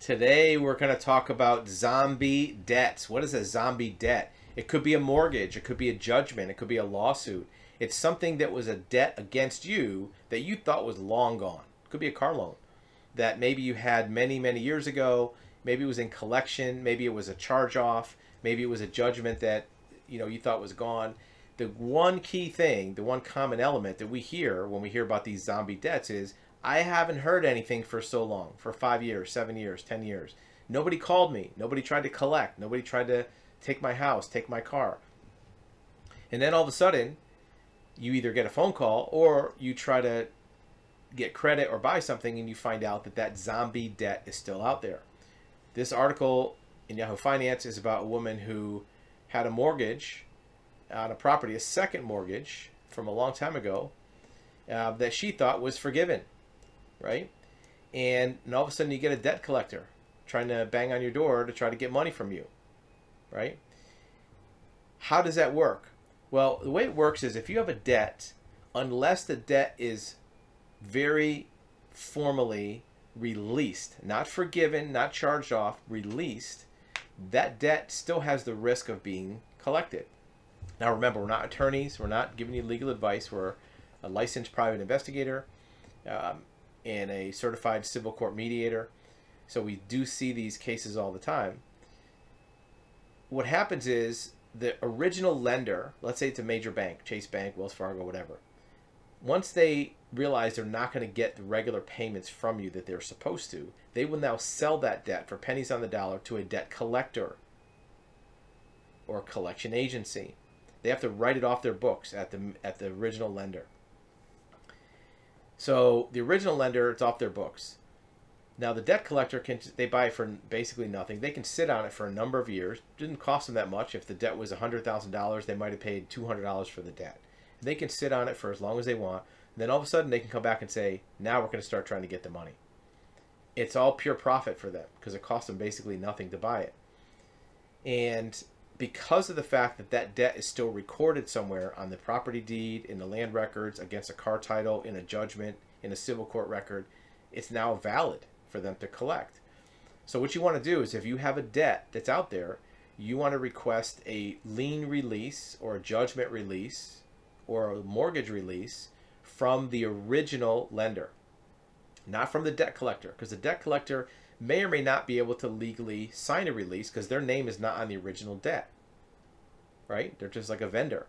Today we're going to talk about zombie debts. What is a zombie debt? It could be a mortgage, it could be a judgment, it could be a lawsuit. It's something that was a debt against you that you thought was long gone. It could be a car loan that maybe you had many, many years ago. Maybe it was in collection, maybe it was a charge off, maybe it was a judgment that you thought was gone. The one key thing, the one common element that we hear when we hear about these zombie debts is, I haven't heard anything for so long, for 5 years, 7 years, 10 years. Nobody called me. Nobody tried to collect. Nobody tried to take my house, take my car. And then all of a sudden, you either get a phone call or you try to get credit or buy something and you find out that that zombie debt is still out there. This article in Yahoo Finance is about a woman who had a mortgage on a property, a second mortgage from a long time ago, that she thought was forgiven, right? And all of a sudden you get a debt collector trying to bang on your door to try to get money from you, right? How does that work? Well, the way it works is if you have a debt, unless the debt is very formally released, not forgiven, not charged off, released, that debt still has the risk of being collected. Now remember, we're not attorneys, we're not giving you legal advice, we're a licensed private investigator and a certified civil court mediator. So we do see these cases all the time. What happens is the original lender, let's say it's a major bank, Chase Bank, Wells Fargo, whatever, once they realize they're not going to get the regular payments from you that they're supposed to, they will now sell that debt for pennies on the dollar to a debt collector or collection agency. They have to write it off their books at the original lender. So the original lender, it's off their books. Now the debt collector they buy it for basically nothing. They can sit on it for a number of years. It didn't cost them that much. If the debt was $100,000, they might have paid $200 for the debt. They can sit on it for as long as they want. And then all of a sudden they can come back and say, now we're going to start trying to get the money. It's all pure profit for them because it cost them basically nothing to buy it. And because of the fact that that debt is still recorded somewhere on the property deed, in the land records, against a car title, in a judgment, in a civil court record, it's now valid for them to collect. So what you want to do is if you have a debt that's out there, you want to request a lien release or a judgment release or a mortgage release from the original lender, not from the debt collector, because the debt collector may or may not be able to legally sign a release because their name is not on the original debt, right? They're just like a vendor.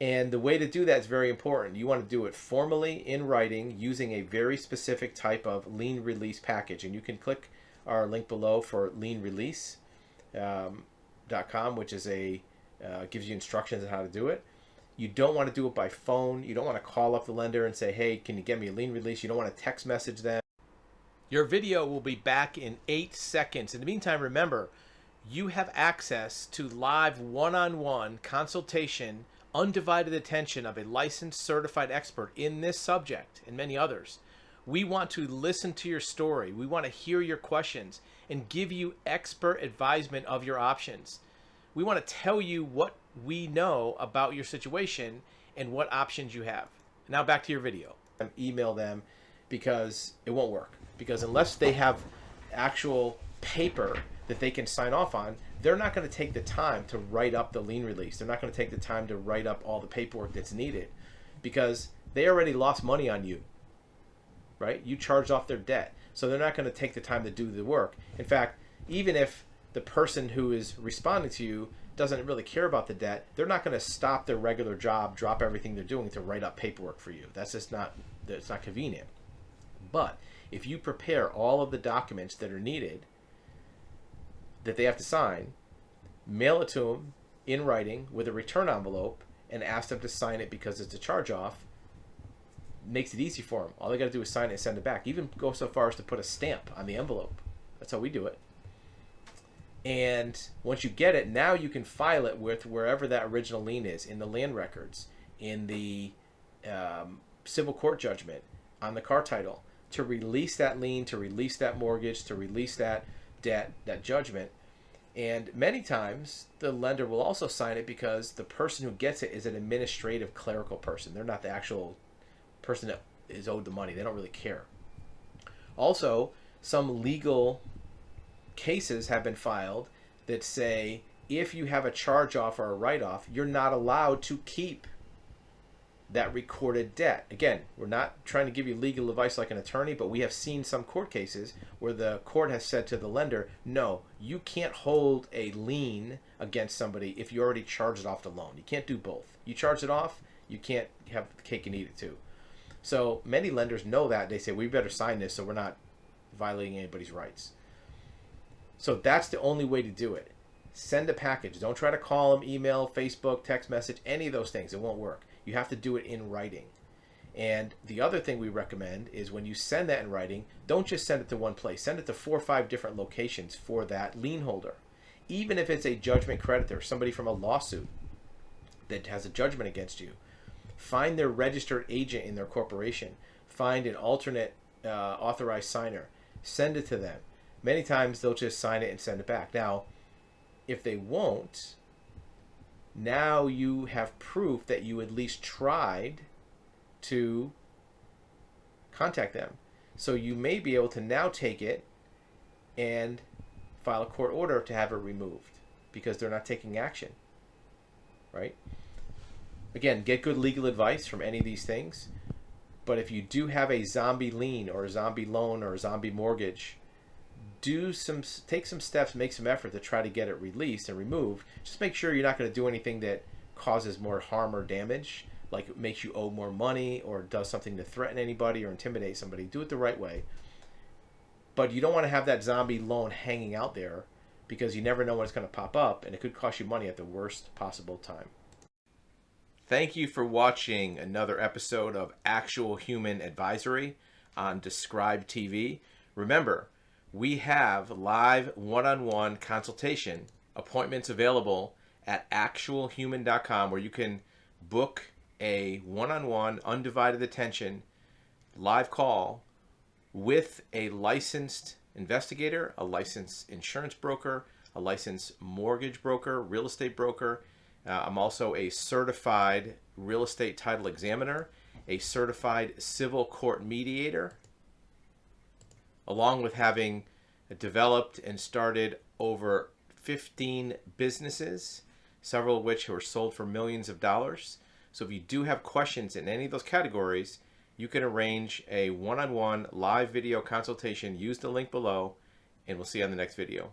And the way to do that is very important. You want to do it formally in writing using a very specific type of lien release package. And you can click our link below for lienrelease.com, which is gives you instructions on how to do it. You don't want to do it by phone. You don't want to call up the lender and say, hey, can you get me a lien release? You don't want to text message them. Your video will be back in 8 seconds. In the meantime, remember, you have access to live one-on-one consultation, undivided attention of a licensed certified expert in this subject and many others. We want to listen to your story. We want to hear your questions and give you expert advisement of your options. We want to tell you what we know about your situation and what options you have. Now back to your video. Email them because it won't work. Because unless they have actual paper that they can sign off on, they're not going to take the time to write up the lien release. They're not going to take the time to write up all the paperwork that's needed because they already lost money on you, right? You charged off their debt. So they're not going to take the time to do the work. In fact, even if the person who is responding to you doesn't really care about the debt, they're not going to stop their regular job, drop everything they're doing to write up paperwork for you. That's just not convenient. But if you prepare all of the documents that are needed that they have to sign, mail it to them in writing with a return envelope, and ask them to sign it because it's a charge-off, makes it easy for them. All they got to do is sign it and send it back. Even go so far as to put a stamp on the envelope. That's how we do it. And once you get it, now you can file it with wherever that original lien is, in the land records, in the civil court judgment, on the car title, to release that lien, to release that mortgage, to release that debt, that judgment. And many times the lender will also sign it because the person who gets it is an administrative clerical person. They're not the actual person that is owed the money. They don't really care. Also, some legal cases have been filed that say if you have a charge off or a write off, you're not allowed to keep that recorded debt. Again, we're not trying to give you legal advice like an attorney, but we have seen some court cases where the court has said to the lender, no, you can't hold a lien against somebody if you already charged off the loan. You can't do both. You charge it off, you can't have the cake and eat it too. So many lenders know that. They say, we better sign this so we're not violating anybody's rights. So that's the only way to do it. Send a package. Don't try to call them, email, Facebook, text message, any of those things. It won't work. You have to do it in writing. And the other thing we recommend is when you send that in writing, don't just send it to one place. Send it to 4 or 5 different locations for that lien holder. Even if it's a judgment creditor, somebody from a lawsuit that has a judgment against you, find their registered agent in their corporation. Find an alternate authorized signer. Send it to them. Many times they'll just sign it and send it back. Now, if they won't, now you have proof that you at least tried to contact them. So you may be able to now take it and file a court order to have it removed because they're not taking action, right? Again, get good legal advice from any of these things. But if you do have a zombie lien or a zombie loan or a zombie mortgage, take some steps, make some effort to try to get it released and removed. Just make sure you're not going to do anything that causes more harm or damage, like it makes you owe more money or does something to threaten anybody or intimidate somebody. Do it the right way. But you don't want to have that zombie loan hanging out there because you never know when it's going to pop up and it could cost you money at the worst possible time. Thank you for watching another episode of Actual Human Advisory on Describe TV. Remember, we have live one-on-one consultation appointments available at actualhuman.com where you can book a one-on-one undivided attention live call with a licensed investigator, a licensed insurance broker, a licensed mortgage broker, real estate broker. I'm also a certified real estate title examiner, a certified civil court mediator, along with having developed and started over 15 businesses, several of which were sold for millions of dollars. So if you do have questions in any of those categories, you can arrange a one-on-one live video consultation. Use the link below, and we'll see you on the next video.